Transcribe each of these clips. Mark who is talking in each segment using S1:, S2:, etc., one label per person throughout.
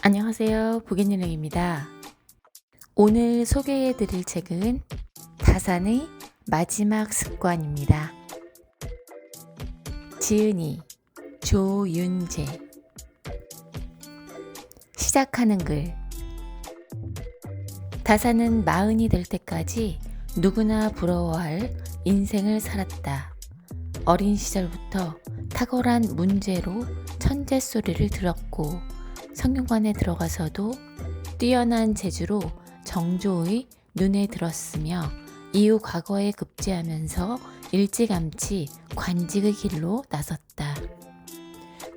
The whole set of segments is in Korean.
S1: 안녕하세요. 부견일령입니다. 오늘 소개해드릴 책은 다산의 마지막 습관입니다. 지은이 조윤재. 시작하는 글. 다산은 40이 될 때까지 누구나 부러워할 인생을 살았다. 어린 시절부터 탁월한 문제로 천재 소리를 들었고 성균관에 들어가서도 뛰어난 재주로 정조의 눈에 들었으며 이후 과거에 급제하면서 일찌감치 관직의 길로 나섰다.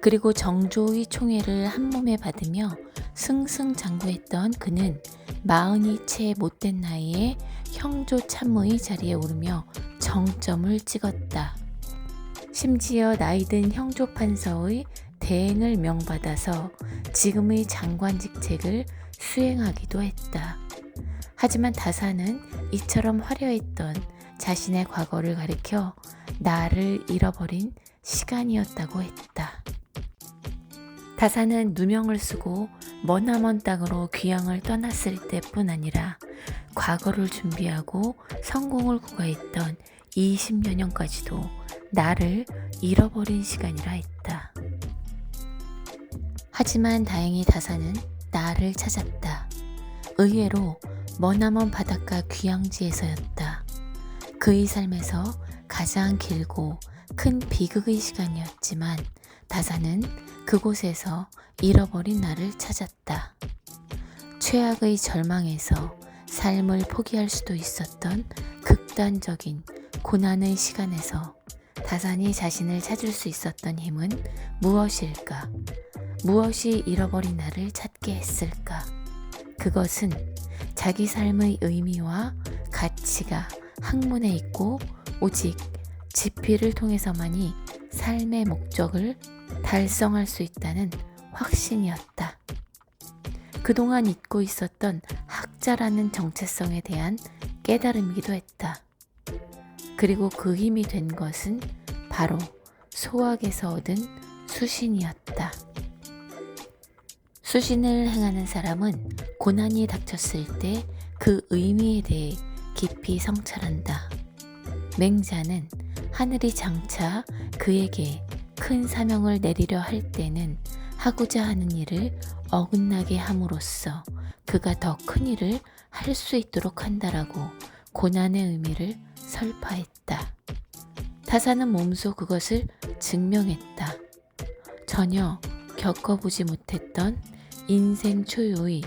S1: 그리고 정조의 총애를 한몸에 받으며 승승장구했던 그는 40이 채 못된 나이에 형조 참모의 자리에 오르며 정점을 찍었다. 심지어 나이든 형조 판서의 대행을 명받아서 지금의 장관 직책을 수행하기도 했다. 하지만 다산은 이처럼 화려했던 자신의 과거를 가리켜 나를 잃어버린 시간이었다고 했다. 다산은 누명을 쓰고 머나먼 땅으로 귀향을 떠났을 때뿐 아니라 과거를 준비하고 성공을 구가했던 20여 년까지도 나를 잃어버린 시간이라 했다. 하지만 다행히 다산은 나를 찾았다. 의외로 머나먼 바닷가 귀향지에서였다. 그의 삶에서 가장 길고 큰 비극의 시간이었지만 다산은 그곳에서 잃어버린 나를 찾았다. 최악의 절망에서 삶을 포기할 수도 있었던 극단적인 고난의 시간에서 다산이 자신을 찾을 수 있었던 힘은 무엇일까? 무엇이 잃어버린 나를 찾게 했을까? 그것은 자기 삶의 의미와 가치가 학문에 있고 오직 지피를 통해서만이 삶의 목적을 달성할 수 있다는 확신이었다. 그동안 잊고 있었던 학자라는 정체성에 대한 깨달음이기도 했다. 그리고 그 힘이 된 것은 바로 소학에서 얻은 수신이었다. 수신을 행하는 사람은 고난이 닥쳤을 때 그 의미에 대해 깊이 성찰한다. 맹자는 하늘이 장차 그에게 큰 사명을 내리려 할 때는 하고자 하는 일을 어긋나게 함으로써 그가 더 큰 일을 할 수 있도록 한다라고 고난의 의미를 설파했다. 다산은 몸소 그것을 증명했다. 전혀 겪어보지 못했던 인생 초유의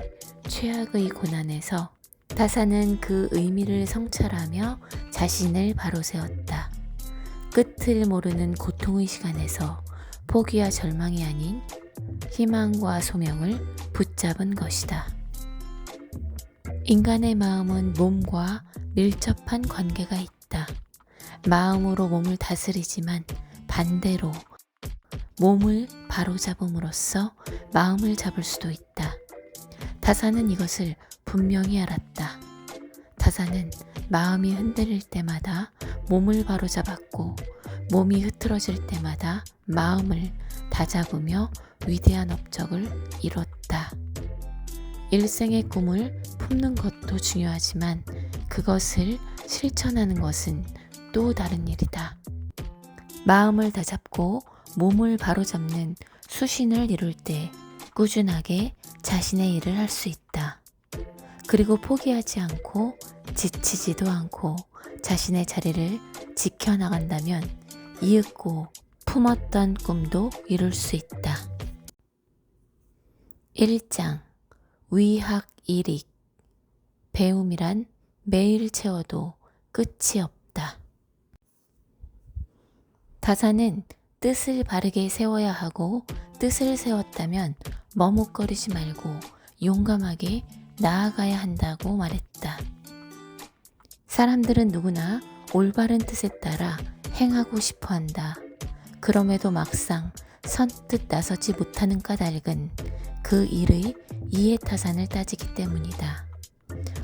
S1: 최악의 고난에서 다산은 그 의미를 성찰하며 자신을 바로 세웠다. 끝을 모르는 고통의 시간에서 포기와 절망이 아닌 희망과 소명을 붙잡은 것이다. 인간의 마음은 몸과 밀접한 관계가 있다. 마음으로 몸을 다스리지만 반대로 몸을 바로잡음으로써 마음을 잡을 수도 있다. 다산은 이것을 분명히 알았다. 다산은 마음이 흔들릴 때마다 몸을 바로잡았고 몸이 흐트러질 때마다 마음을 다잡으며 위대한 업적을 이뤘다. 일생의 꿈을 품는 것도 중요하지만 그것을 실천하는 것은 또 다른 일이다. 마음을 다잡고 몸을 바로잡는 수신을 이룰 때 꾸준하게 자신의 일을 할 수 있다. 그리고 포기하지 않고 지치지도 않고 자신의 자리를 지켜나간다면 이윽고 품었던 꿈도 이룰 수 있다. 1장 위학일익. 배움이란 매일 채워도 끝이 없다. 다산은 뜻을 바르게 세워야 하고 뜻을 세웠다면 머뭇거리지 말고 용감하게 나아가야 한다고 말했다. 사람들은 누구나 올바른 뜻에 따라 행하고 싶어 한다. 그럼에도 막상 선뜻 나서지 못하는 까닭은 그 일의 이해타산을 따지기 때문이다.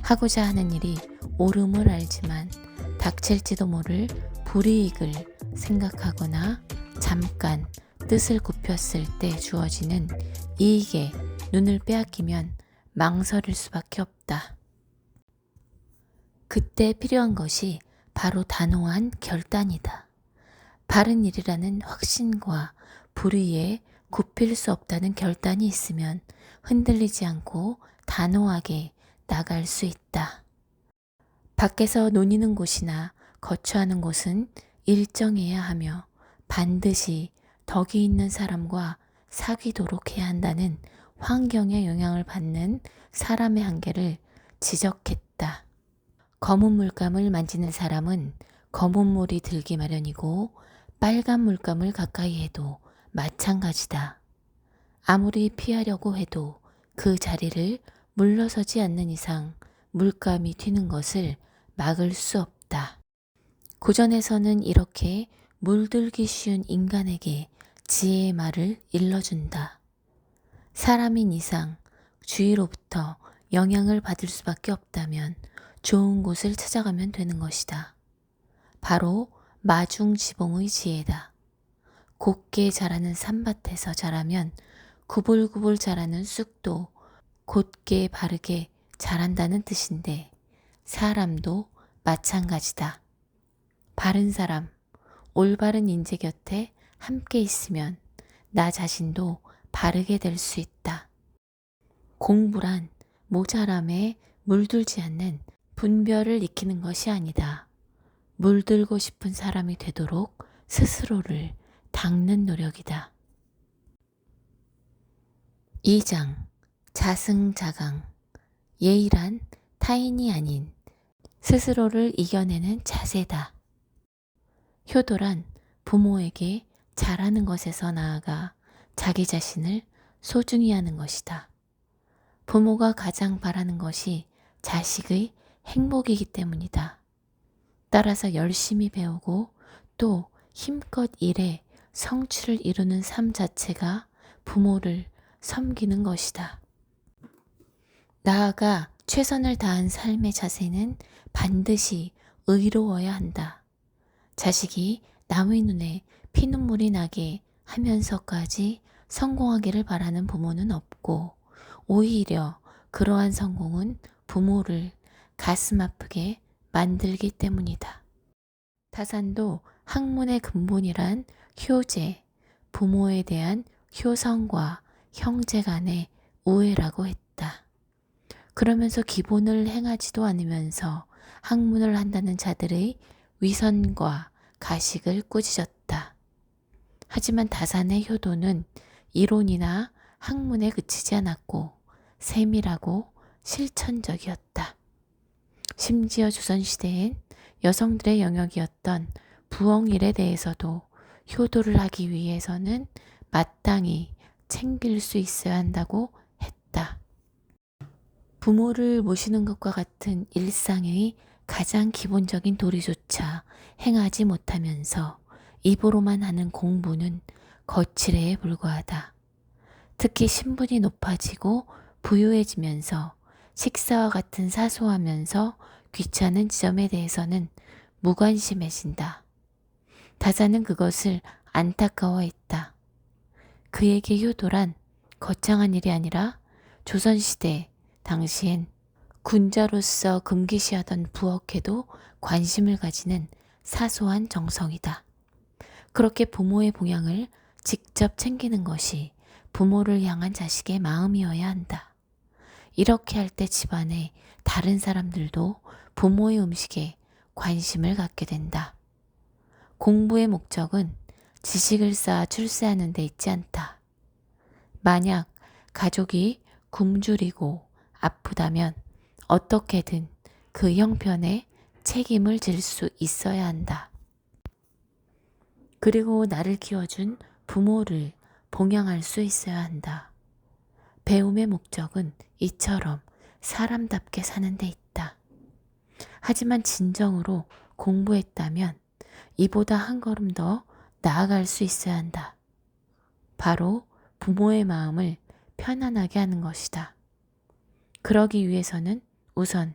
S1: 하고자 하는 일이 옳음을 알지만 닥칠지도 모를 불이익을 생각하거나 잠깐 뜻을 굽혔을 때 주어지는 이익에 눈을 빼앗기면 망설일 수밖에 없다. 그때 필요한 것이 바로 단호한 결단이다. 바른 일이라는 확신과 불의에 굽힐 수 없다는 결단이 있으면 흔들리지 않고 단호하게 나갈 수 있다. 밖에서 논의는 곳이나 거처하는 곳은 일정해야 하며 반드시 덕이 있는 사람과 사귀도록 해야 한다는 환경의 영향을 받는 사람의 한계를 지적했다. 검은 물감을 만지는 사람은 검은 물이 들기 마련이고 빨간 물감을 가까이 해도 마찬가지다. 아무리 피하려고 해도 그 자리를 물러서지 않는 이상 물감이 튀는 것을 막을 수 없다. 고전에서는 이렇게 물들기 쉬운 인간에게 지혜의 말을 일러준다. 사람인 이상 주위로부터 영향을 받을 수밖에 없다면 좋은 곳을 찾아가면 되는 것이다. 바로 마중지봉의 지혜다. 곱게 자라는 산밭에서 자라면 구불구불 자라는 쑥도 곧게 바르게 자란다는 뜻인데 사람도 마찬가지다. 바른 사람, 올바른 인재 곁에 함께 있으면 나 자신도 바르게 될 수 있다. 공부란 모자람에 물들지 않는 분별을 익히는 것이 아니다. 물들고 싶은 사람이 되도록 스스로를 닦는 노력이다. 2장 자승자강. 예의란 타인이 아닌 스스로를 이겨내는 자세다. 효도란 부모에게 잘하는 것에서 나아가 자기 자신을 소중히 하는 것이다. 부모가 가장 바라는 것이 자식의 행복이기 때문이다. 따라서 열심히 배우고 또 힘껏 일해 성취를 이루는 삶 자체가 부모를 섬기는 것이다. 나아가 최선을 다한 삶의 자세는 반드시 의로워야 한다. 자식이 남의 눈에 피눈물이 나게 하면서까지 성공하기를 바라는 부모는 없고 오히려 그러한 성공은 부모를 가슴 아프게 만들기 때문이다. 타산도 학문의 근본이란 효제, 부모에 대한 효성과 형제 간의 우애라고 했다. 그러면서 기본을 행하지도 않으면서 학문을 한다는 자들의 위선과 가식을 꾸짖었다. 하지만 다산의 효도는 이론이나 학문에 그치지 않았고 세밀하고 실천적이었다. 심지어 조선시대엔 여성들의 영역이었던 부엌일에 대해서도 효도를 하기 위해서는 마땅히 챙길 수 있어야 한다고 했다. 부모를 모시는 것과 같은 일상의 가장 기본적인 도리조차 행하지 못하면서 입으로만 하는 공부는 거칠애에 불과하다. 특히 신분이 높아지고 부유해지면서 식사와 같은 사소하면서 귀찮은 지점에 대해서는 무관심해진다. 다자는 그것을 안타까워했다. 그에게 효도란 거창한 일이 아니라 조선시대 당시엔 군자로서 금기시하던 부엌에도 관심을 가지는 사소한 정성이다. 그렇게 부모의 봉양을 직접 챙기는 것이 부모를 향한 자식의 마음이어야 한다. 이렇게 할 때 집안의 다른 사람들도 부모의 음식에 관심을 갖게 된다. 공부의 목적은 지식을 쌓아 출세하는 데 있지 않다. 만약 가족이 굶주리고 아프다면 어떻게든 그 형편에 책임을 질 수 있어야 한다. 그리고 나를 키워준 부모를 봉양할 수 있어야 한다. 배움의 목적은 이처럼 사람답게 사는 데 있다. 하지만 진정으로 공부했다면 이보다 한 걸음 더 나아갈 수 있어야 한다. 바로 부모의 마음을 편안하게 하는 것이다. 그러기 위해서는 우선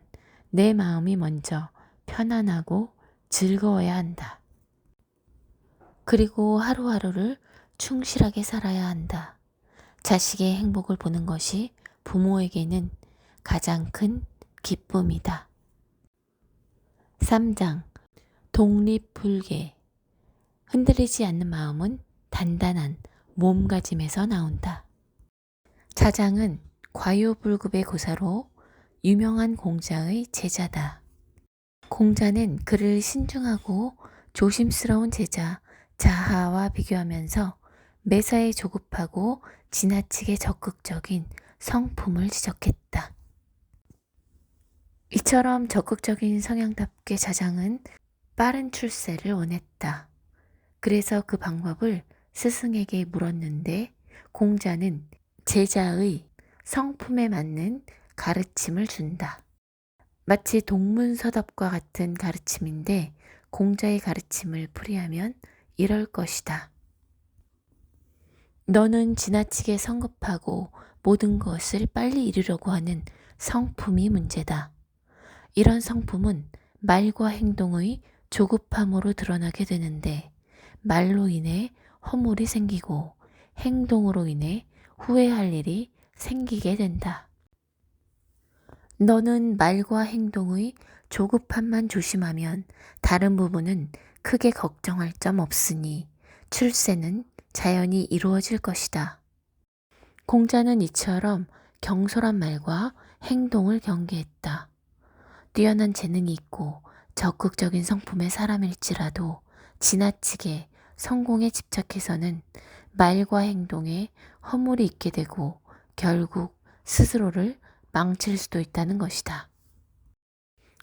S1: 내 마음이 먼저 편안하고 즐거워야 한다. 그리고 하루하루를 충실하게 살아야 한다. 자식의 행복을 보는 것이 부모에게는 가장 큰 기쁨이다. 3장 독립불개. 흔들리지 않는 마음은 단단한 몸가짐에서 나온다. 자장은 과유불급의 고사로 유명한 공자의 제자다. 공자는 그를 신중하고 조심스러운 제자 자하와 비교하면서 매사에 조급하고 지나치게 적극적인 성품을 지적했다. 이처럼 적극적인 성향답게 자장은 빠른 출세를 원했다. 그래서 그 방법을 스승에게 물었는데 공자는 제자의 성품에 맞는 가르침을 준다. 마치 동문서답과 같은 가르침인데 공자의 가르침을 풀이하면 이럴 것이다. 너는 지나치게 성급하고 모든 것을 빨리 이루려고 하는 성품이 문제다. 이런 성품은 말과 행동의 조급함으로 드러나게 되는데 말로 인해 허물이 생기고 행동으로 인해 후회할 일이 생기게 된다. 너는 말과 행동의 조급함만 조심하면 다른 부분은 크게 걱정할 점 없으니 출세는 자연히 이루어질 것이다. 공자는 이처럼 경솔한 말과 행동을 경계했다. 뛰어난 재능이 있고 적극적인 성품의 사람일지라도 지나치게 성공에 집착해서는 말과 행동에 허물이 있게 되고 결국 스스로를 망칠 수도 있다는 것이다.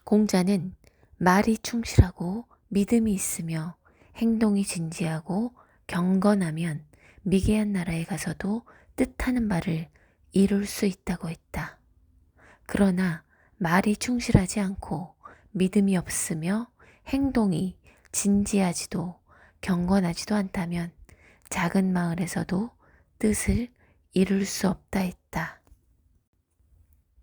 S1: 공자는 말이 충실하고 믿음이 있으며 행동이 진지하고 경건하면 미개한 나라에 가서도 뜻하는 바를 이룰 수 있다고 했다. 그러나 말이 충실하지 않고 믿음이 없으며 행동이 진지하지도 경건하지도 않다면 작은 마을에서도 뜻을 이룰 수 없다 했다.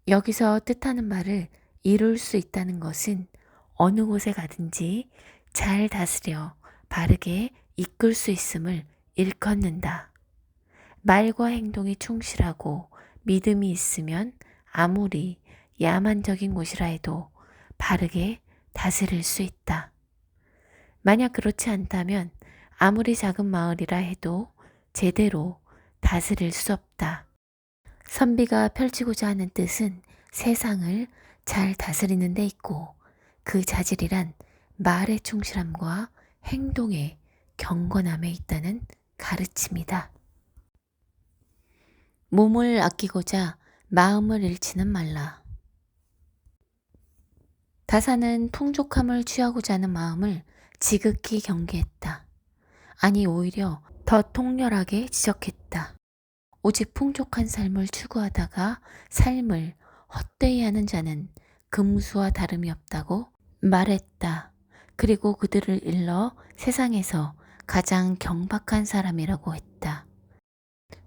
S1: 여기서 뜻하는 바를 이룰 수 있다는 것은 어느 곳에 가든지 잘 다스려 바르게 이끌 수 있음을 일컫는다. 말과 행동이 충실하고 믿음이 있으면 아무리 야만적인 곳이라 해도 바르게 다스릴 수 있다. 만약 그렇지 않다면 아무리 작은 마을이라 해도 제대로 다스릴 수 없다. 선비가 펼치고자 하는 뜻은 세상을 잘 다스리는 데 있고 그 자질이란 말의 충실함과 행동의 경건함에 있다는 가르침이다. 몸을 아끼고자 마음을 잃지는 말라. 다사는 풍족함을 취하고자 하는 마음을 지극히 경계했다. 아니 오히려 더 통렬하게 지적했다. 오직 풍족한 삶을 추구하다가 삶을 헛되이 하는 자는 금수와 다름이 없다고 말했다. 그리고 그들을 일러 세상에서 가장 경박한 사람이라고 했다.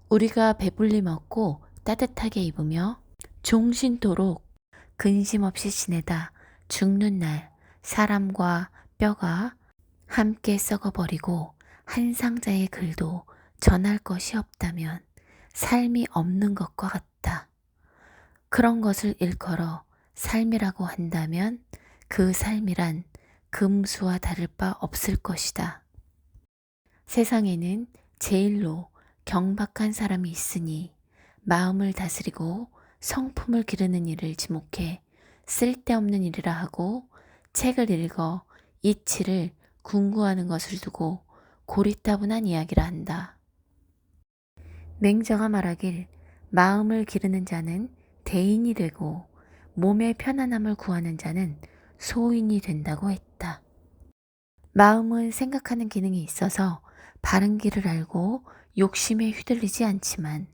S1: 우리가 배불리 먹고 따뜻하게 입으며 종신토록 근심 없이 지내다 죽는 날 사람과 뼈가 함께 썩어버리고 한 상자의 글도 전할 것이 없다면 삶이 없는 것과 같다. 그런 것을 일컬어 삶이라고 한다면 그 삶이란 금수와 다를 바 없을 것이다. 세상에는 제일로 경박한 사람이 있으니 마음을 다스리고 성품을 기르는 일을 지목해 쓸데없는 일이라 하고 책을 읽어 이치를 궁구하는 것을 두고 고리타분한 이야기라 한다. 맹자가 말하길 마음을 기르는 자는 대인이 되고 몸의 편안함을 구하는 자는 소인이 된다고 했다. 마음은 생각하는 기능이 있어서 바른 길을 알고 욕심에 휘둘리지 않지만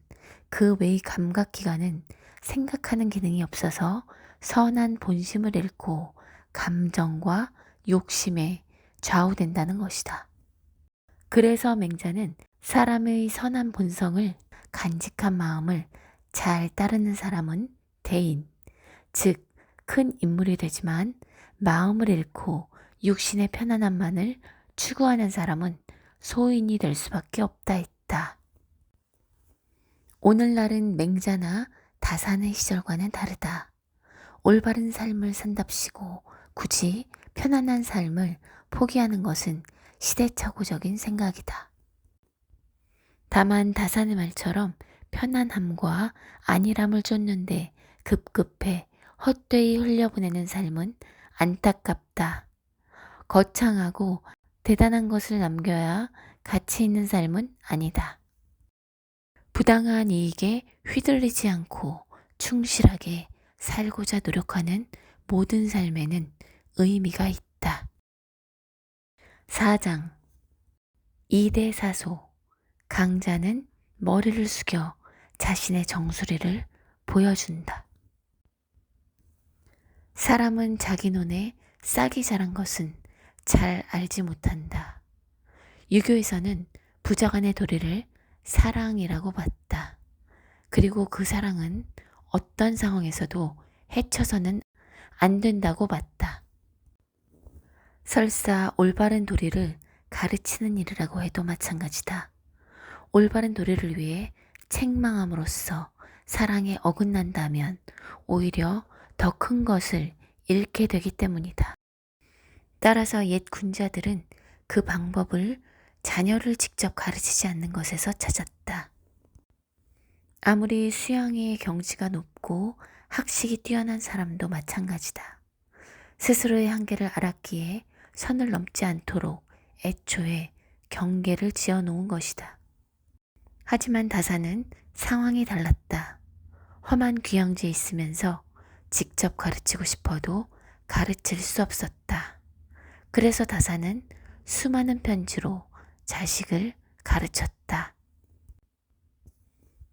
S1: 그 외의 감각기관은 생각하는 기능이 없어서 선한 본심을 잃고 감정과 욕심에 좌우된다는 것이다. 그래서 맹자는 사람의 선한 본성을 간직한 마음을 잘 따르는 사람은 대인, 즉 큰 인물이 되지만 마음을 잃고 육신의 편안함만을 추구하는 사람은 소인이 될 수밖에 없다 했다. 오늘날은 맹자나 다산의 시절과는 다르다. 올바른 삶을 산답시고 굳이 편안한 삶을 포기하는 것은 시대착오적인 생각이다. 다만 다산의 말처럼 편안함과 안일함을 쫓는데 급급해 헛되이 흘려보내는 삶은 안타깝다. 거창하고 대단한 것을 남겨야 가치 있는 삶은 아니다. 부당한 이익에 휘둘리지 않고 충실하게 살고자 노력하는 모든 삶에는 의미가 있다. 4장 이대사소 강자는 머리를 숙여 자신의 정수리를 보여준다. 사람은 자기 눈에 싹이 자란 것은 잘 알지 못한다. 유교에서는 부자간의 도리를 사랑이라고 봤다. 그리고 그 사랑은 어떤 상황에서도 해쳐서는 안 된다고 봤다. 설사 올바른 도리를 가르치는 일이라고 해도 마찬가지다. 올바른 도리를 위해 책망함으로써 사랑에 어긋난다면 오히려 더 큰 것을 잃게 되기 때문이다. 따라서 옛 군자들은 그 방법을 자녀를 직접 가르치지 않는 것에서 찾았다. 아무리 수양의 경지가 높고 학식이 뛰어난 사람도 마찬가지다. 스스로의 한계를 알았기에 선을 넘지 않도록 애초에 경계를 지어 놓은 것이다. 하지만 다산은 상황이 달랐다. 험한 귀양지에 있으면서 직접 가르치고 싶어도 가르칠 수 없었다. 그래서 다산은 수많은 편지로 자식을 가르쳤다.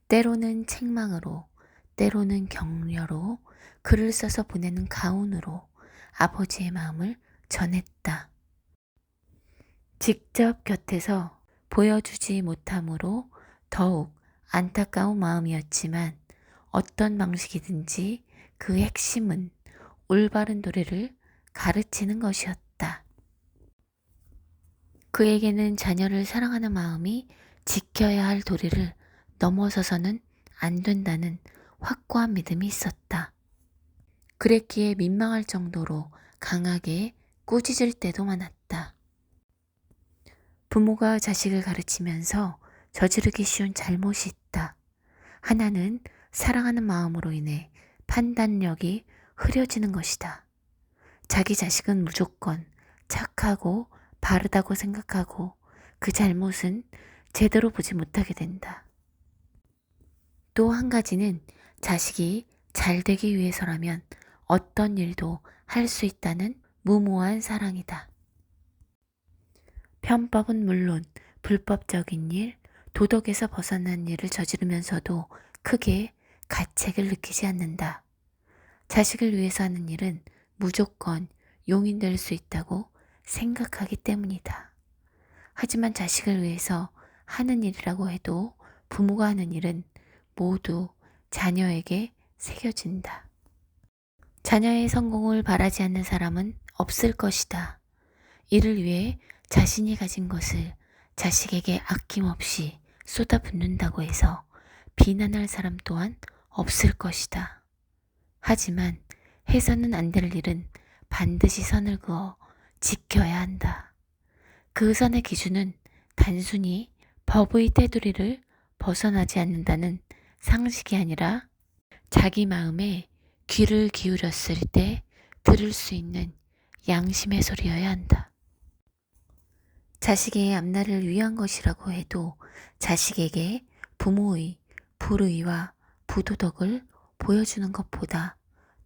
S1: 때로는 책망으로, 때로는 격려로, 글을 써서 보내는 가훈으로 아버지의 마음을 전했다. 직접 곁에서 보여주지 못함으로 더욱 안타까운 마음이었지만 어떤 방식이든지 그 핵심은 올바른 도리를 가르치는 것이었다. 그에게는 자녀를 사랑하는 마음이 지켜야 할 도리를 넘어서서는 안 된다는 확고한 믿음이 있었다. 그랬기에 민망할 정도로 강하게 꾸짖을 때도 많았다. 부모가 자식을 가르치면서 저지르기 쉬운 잘못이 있다. 하나는 사랑하는 마음으로 인해 판단력이 흐려지는 것이다. 자기 자식은 무조건 착하고 바르다고 생각하고 그 잘못은 제대로 보지 못하게 된다. 또 한 가지는 자식이 잘 되기 위해서라면 어떤 일도 할 수 있다는 무모한 사랑이다. 편법은 물론 불법적인 일, 도덕에서 벗어난 일을 저지르면서도 크게 가책을 느끼지 않는다. 자식을 위해서 하는 일은 무조건 용인될 수 있다고 생각하기 때문이다. 하지만 자식을 위해서 하는 일이라고 해도 부모가 하는 일은 모두 자녀에게 새겨진다. 자녀의 성공을 바라지 않는 사람은 없을 것이다. 이를 위해 자신이 가진 것을 자식에게 아낌없이 쏟아붓는다고 해서 비난할 사람 또한 없을 것이다. 하지만 해서는 안 될 일은 반드시 선을 그어 지켜야 한다. 그 선의 기준은 단순히 법의 테두리를 벗어나지 않는다는 상식이 아니라 자기 마음에 귀를 기울였을 때 들을 수 있는 양심의 소리여야 한다. 자식의 앞날을 위한 것이라고 해도 자식에게 부모의 불의와 부도덕을 보여주는 것보다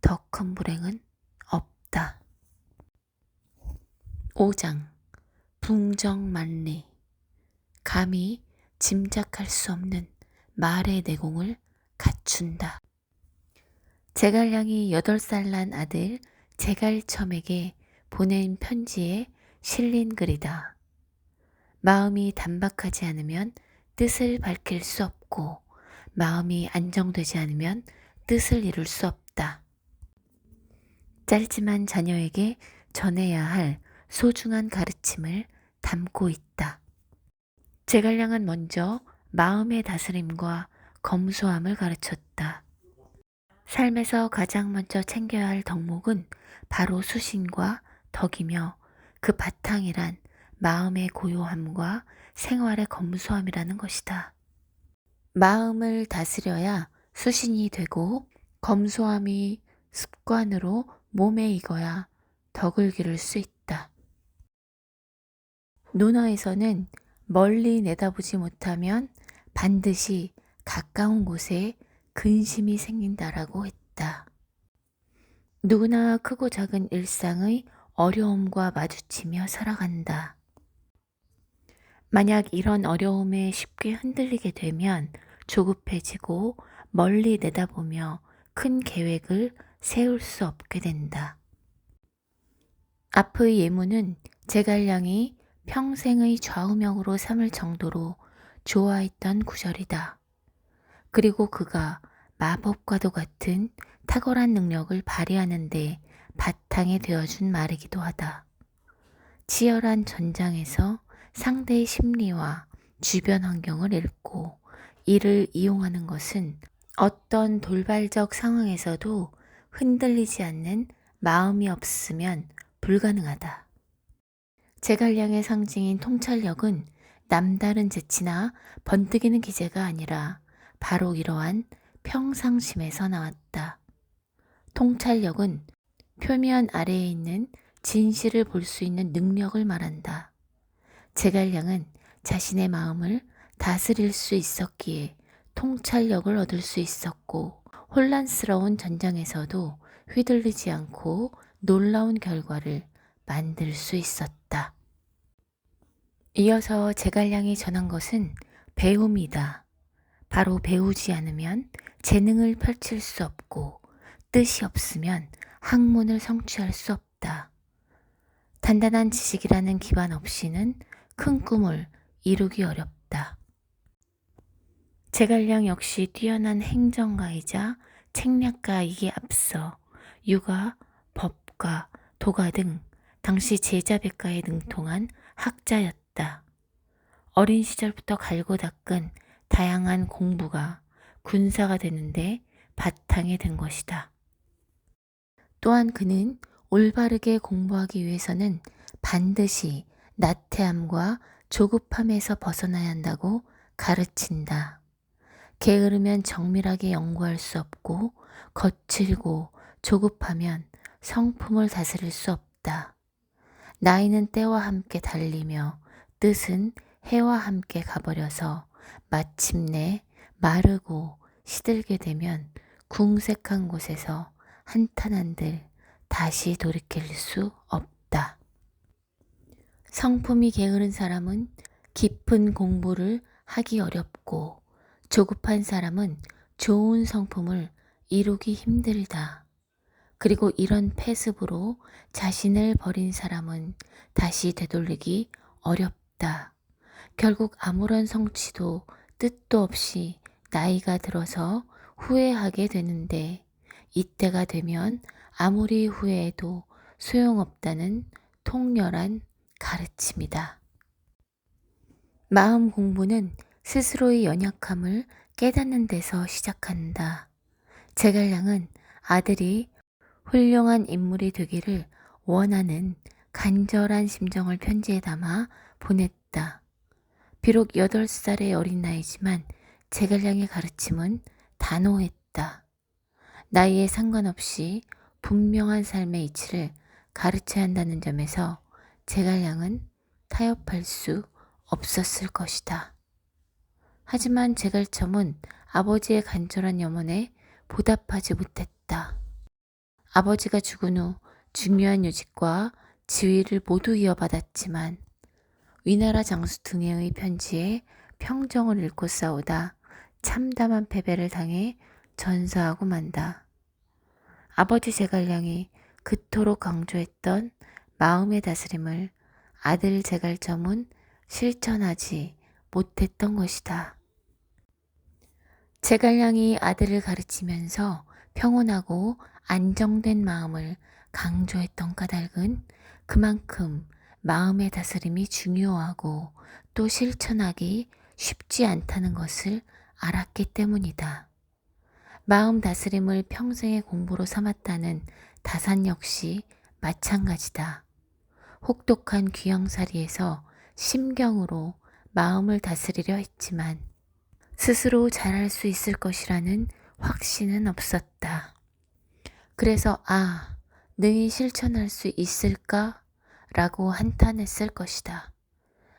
S1: 더 큰 불행은 없다. 5장 붕정만리 감히 짐작할 수 없는 말의 내공을 갖춘다. 제갈량이 8살 난 아들 제갈첨에게 보낸 편지에 실린 글이다. 마음이 단박하지 않으면 뜻을 밝힐 수 없고 마음이 안정되지 않으면 뜻을 이룰 수 없다. 짧지만 자녀에게 전해야 할 소중한 가르침을 담고 있다. 제갈량은 먼저 마음의 다스림과 검소함을 가르쳤다. 삶에서 가장 먼저 챙겨야 할 덕목은 바로 수신과 덕이며 그 바탕이란 마음의 고요함과 생활의 검소함이라는 것이다. 마음을 다스려야 수신이 되고 검소함이 습관으로 몸에 익어야 덕을 기를 수 있다. 논어에서는 멀리 내다보지 못하면 반드시 가까운 곳에 근심이 생긴다라고 했다. 누구나 크고 작은 일상의 어려움과 마주치며 살아간다. 만약 이런 어려움에 쉽게 흔들리게 되면 조급해지고 멀리 내다보며 큰 계획을 세울 수 없게 된다. 앞의 예문은 제갈량이 평생의 좌우명으로 삼을 정도로 좋아했던 구절이다. 그리고 그가 마법과도 같은 탁월한 능력을 발휘하는데 바탕이 되어준 말이기도 하다. 치열한 전장에서 상대의 심리와 주변 환경을 읽고 이를 이용하는 것은 어떤 돌발적 상황에서도 흔들리지 않는 마음이 없으면 불가능하다. 제갈량의 상징인 통찰력은 남다른 재치나 번뜩이는 기재가 아니라 바로 이러한 평상심에서 나왔다. 통찰력은 표면 아래에 있는 진실을 볼 수 있는 능력을 말한다. 제갈량은 자신의 마음을 다스릴 수 있었기에 통찰력을 얻을 수 있었고 혼란스러운 전장에서도 휘둘리지 않고 놀라운 결과를 만들 수 있었다. 이어서 제갈량이 전한 것은 배움이다. 바로 배우지 않으면 재능을 펼칠 수 없고 뜻이 없으면 학문을 성취할 수 없다. 단단한 지식이라는 기반 없이는 큰 꿈을 이루기 어렵다. 제갈량 역시 뛰어난 행정가이자 책략가이기에 앞서 유가, 법과 도가 등 당시 제자백가에 능통한 학자였다. 어린 시절부터 갈고 닦은 다양한 공부가 군사가 되는데 바탕이 된 것이다. 또한 그는 올바르게 공부하기 위해서는 반드시 나태함과 조급함에서 벗어나야 한다고 가르친다. 게으르면 정밀하게 연구할 수 없고 거칠고 조급하면 성품을 다스릴 수 없다. 나이는 때와 함께 달리며 뜻은 해와 함께 가버려서 마침내 마르고 시들게 되면 궁색한 곳에서 한탄한들 다시 돌이킬 수 없다. 성품이 게으른 사람은 깊은 공부를 하기 어렵고 조급한 사람은 좋은 성품을 이루기 힘들다. 그리고 이런 패습으로 자신을 버린 사람은 다시 되돌리기 어렵다. 결국 아무런 성취도 뜻도 없이 나이가 들어서 후회하게 되는데 이때가 되면 아무리 후회해도 소용없다는 통렬한 가르침이다. 마음 공부는 스스로의 연약함을 깨닫는 데서 시작한다. 제갈량은 아들이 훌륭한 인물이 되기를 원하는 간절한 심정을 편지에 담아 보냈다. 비록 8살의 어린 나이지만 제갈량의 가르침은 단호했다. 나이에 상관없이 분명한 삶의 이치를 가르쳐야 한다는 점에서 제갈량은 타협할 수 없었을 것이다. 하지만 제갈첨은 아버지의 간절한 염원에 보답하지 못했다. 아버지가 죽은 후 중요한 요직과 지위를 모두 이어받았지만 위나라 장수 등해의 편지에 평정을 잃고 싸우다 참담한 패배를 당해 전사하고 만다. 아버지 제갈량이 그토록 강조했던 마음의 다스림을 아들 제갈첨은 실천하지 못했던 것이다. 제갈량이 아들을 가르치면서 평온하고 안정된 마음을 강조했던 까닭은 그만큼 마음의 다스림이 중요하고 또 실천하기 쉽지 않다는 것을 알았기 때문이다. 마음 다스림을 평생의 공부로 삼았다는 다산 역시 마찬가지다. 혹독한 귀형살이에서 심경으로 마음을 다스리려 했지만 스스로 잘할 수 있을 것이라는 확신은 없었다. 그래서 능히 실천할 수 있을까? 라고 한탄했을 것이다.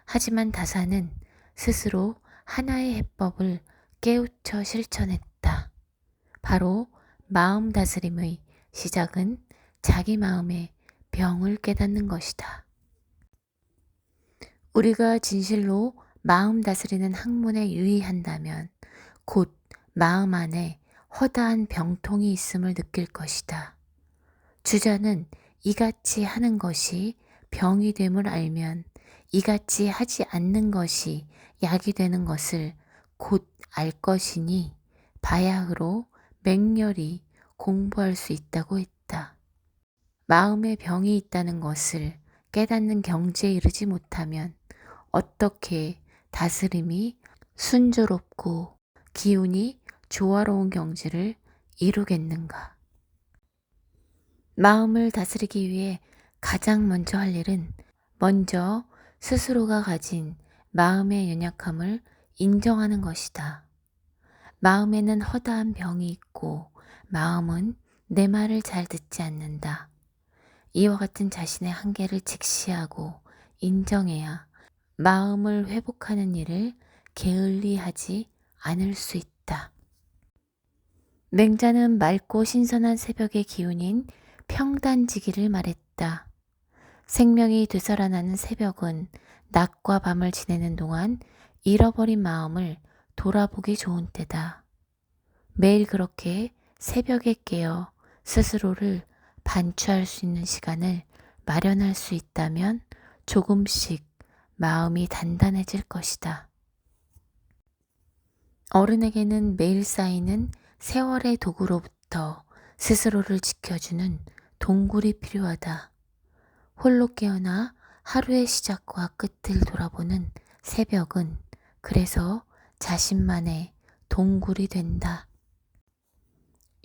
S1: 하지만 다산은 스스로 하나의 해법을 깨우쳐 실천했다. 바로 마음 다스림의 시작은 자기 마음의 병을 깨닫는 것이다. 우리가 진실로 마음 다스리는 학문에 유의한다면 곧 마음 안에 허다한 병통이 있음을 느낄 것이다. 주자는 이같이 하는 것이 병이 됨을 알면 이같이 하지 않는 것이 약이 되는 것을 곧 알 것이니 바야흐로 맹렬히 공부할 수 있다고 했다. 마음에 병이 있다는 것을 깨닫는 경지에 이르지 못하면 어떻게 다스림이 순조롭고 기운이 조화로운 경지를 이루겠는가. 마음을 다스리기 위해 가장 먼저 할 일은 먼저 스스로가 가진 마음의 연약함을 인정하는 것이다. 마음에는 허다한 병이 있고 마음은 내 말을 잘 듣지 않는다. 이와 같은 자신의 한계를 직시하고 인정해야 마음을 회복하는 일을 게을리하지 않을 수 있다. 맹자는 맑고 신선한 새벽의 기운인 평단지기를 말했다. 생명이 되살아나는 새벽은 낮과 밤을 지내는 동안 잃어버린 마음을 돌아보기 좋은 때다. 매일 그렇게 새벽에 깨어 스스로를 반추할 수 있는 시간을 마련할 수 있다면 조금씩 마음이 단단해질 것이다. 어른에게는 매일 쌓이는 세월의 도구로부터 스스로를 지켜주는 동굴이 필요하다. 홀로 깨어나 하루의 시작과 끝을 돌아보는 새벽은 그래서 자신만의 동굴이 된다.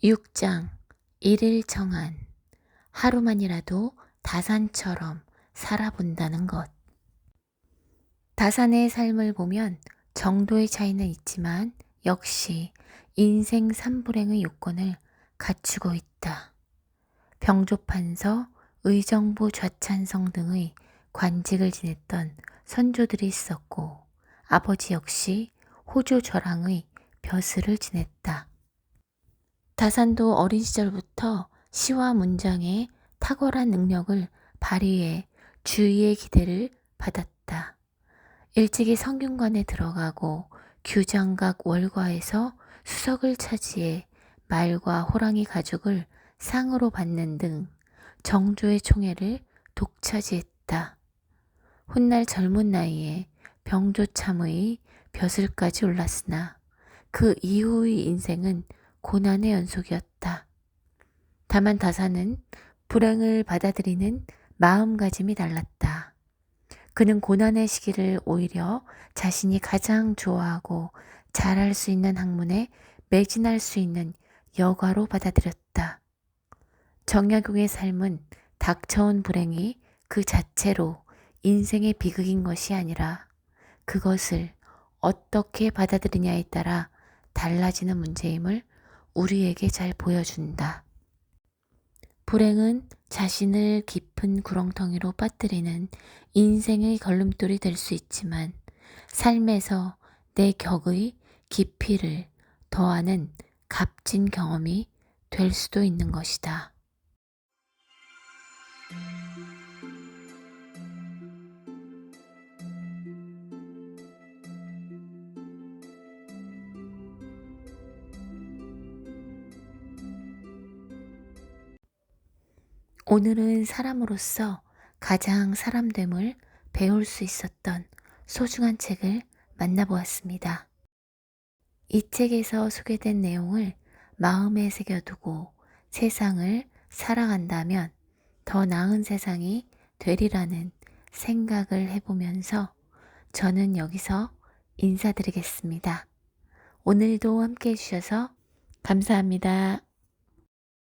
S1: 6장 1일 정한. 하루만이라도 다산처럼 살아본다는 것. 다산의 삶을 보면 정도의 차이는 있지만 역시 인생 삼불행의 요건을 갖추고 있다. 병조판서, 의정부 좌찬성 등의 관직을 지냈던 선조들이 있었고 아버지 역시 호조 저랑의 벼슬을 지냈다. 다산도 어린 시절부터 시와 문장에 탁월한 능력을 발휘해 주위의 기대를 받았다. 일찍이 성균관에 들어가고 규장각 월과에서 수석을 차지해 말과 호랑이 가죽을 상으로 받는 등 정조의 총애를 독차지했다. 훗날 젊은 나이에 병조참의 벼슬까지 올랐으나 그 이후의 인생은 고난의 연속이었다. 다만 다산은 불행을 받아들이는 마음가짐이 달랐다. 그는 고난의 시기를 오히려 자신이 가장 좋아하고 잘할 수 있는 학문에 매진할 수 있는 여과로 받아들였다. 정약용의 삶은 닥쳐온 불행이 그 자체로 인생의 비극인 것이 아니라 그것을 어떻게 받아들이냐에 따라 달라지는 문제임을 우리에게 잘 보여준다. 불행은 자신을 깊은 구렁텅이로 빠뜨리는 인생의 걸림돌이 될 수 있지만 삶에서 내 격의 깊이를 더하는 값진 경험이 될 수도 있는 것이다. 오늘은 사람으로서 가장 사람됨을 배울 수 있었던 소중한 책을 만나보았습니다. 이 책에서 소개된 내용을 마음에 새겨두고 세상을 살아간다면 더 나은 세상이 되리라는 생각을 해보면서 저는 여기서 인사드리겠습니다. 오늘도 함께 해주셔서 감사합니다.